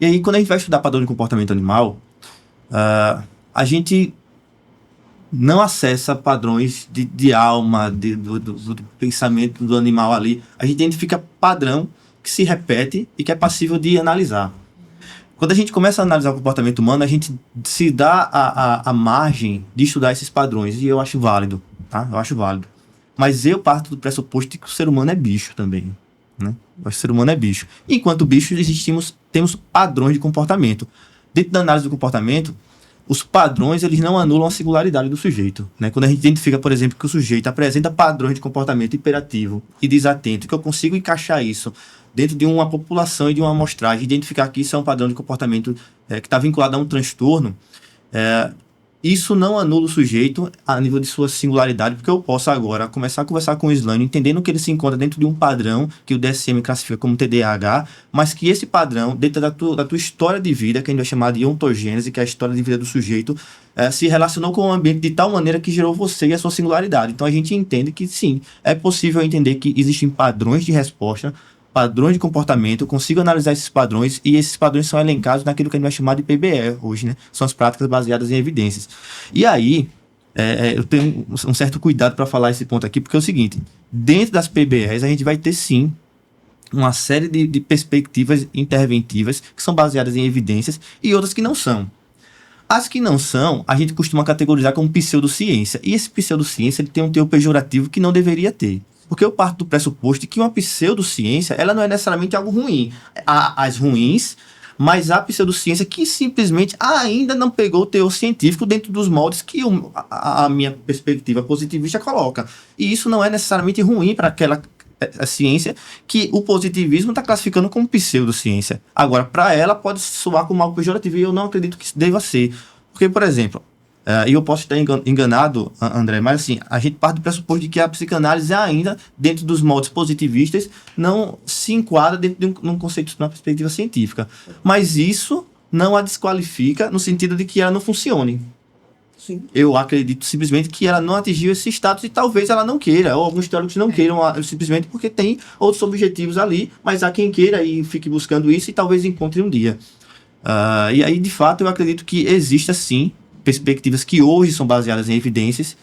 E aí, quando a gente vai estudar padrão de comportamento animal, a gente não acessa padrões de alma, do pensamento do animal ali. A gente identifica padrão que se repete e que é passível de analisar. Quando a gente começa a analisar o comportamento humano, a gente se dá a margem de estudar esses padrões, e eu acho válido, tá? Eu acho válido. Mas eu parto do pressuposto de que o ser humano é bicho também, né? Eu acho que o ser humano é bicho. Enquanto bicho, temos padrões de comportamento. Dentro da análise do comportamento, os padrões, eles não anulam a singularidade do sujeito, né? Quando a gente identifica, por exemplo, que o sujeito apresenta padrões de comportamento hiperativo e desatento, que eu consigo encaixar isso dentro de uma população e de uma amostragem, identificar que isso é um padrão de comportamento que está vinculado a um transtorno, isso não anula o sujeito a nível de sua singularidade, porque eu posso agora começar a conversar com o Slane, entendendo que ele se encontra dentro de um padrão que o DSM classifica como TDAH, mas que esse padrão, dentro da tua história de vida, que a gente vai chamar de ontogênese, que é a história de vida do sujeito, se relacionou com o ambiente de tal maneira que gerou você e a sua singularidade. Então a gente entende que sim, é possível entender que existem padrões de resposta, padrões de comportamento, eu consigo analisar esses padrões, e esses padrões são elencados naquilo que a gente vai chamar de PBE hoje, né? São as práticas baseadas em evidências. E aí, eu tenho um certo cuidado para falar esse ponto aqui, porque é o seguinte, dentro das PBEs a gente vai ter sim uma série de perspectivas interventivas que são baseadas em evidências e outras que não são. As que não são, a gente costuma categorizar como pseudociência, e esse pseudociência ele tem um teor pejorativo que não deveria ter. Porque eu parto do pressuposto de que uma pseudociência, ela não é necessariamente algo ruim. Há as ruins, mas há pseudociência que simplesmente ainda não pegou o teor científico dentro dos moldes que a minha perspectiva positivista coloca. E isso não é necessariamente ruim para aquela ciência que o positivismo está classificando como pseudociência. Agora, para ela pode soar como algo pejorativo, e eu não acredito que isso deva ser. Porque, por exemplo, e eu posso estar enganado, André, mas assim, a gente parte do pressuposto de que a psicanálise ainda, dentro dos moldes positivistas, não se enquadra dentro de um conceito, de uma perspectiva científica. Mas isso não a desqualifica no sentido de que ela não funcione. Sim. Eu acredito simplesmente que ela não atingiu esse status, e talvez ela não queira, ou alguns teóricos não queiram, simplesmente porque tem outros objetivos ali, mas há quem queira e fique buscando isso e talvez encontre um dia. E aí, de fato, eu acredito que exista sim perspectivas que hoje são baseadas em evidências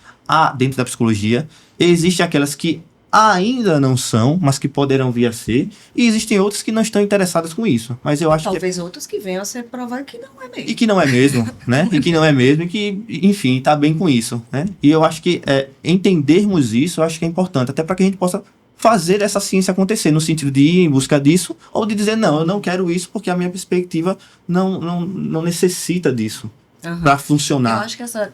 dentro da psicologia. Existem aquelas que ainda não são, mas que poderão vir a ser, e existem outras que não estão interessadas com isso. Mas eu acho talvez outras que venham a ser provar que não é mesmo. E que não é mesmo, né? E que não é mesmo, e que, enfim, tá bem com isso, né? E eu acho que entendermos isso, eu acho que é importante, até para que a gente possa fazer essa ciência acontecer, no sentido de ir em busca disso, ou de dizer, não, eu não quero isso porque a minha perspectiva não necessita disso para funcionar. Eu acho que essa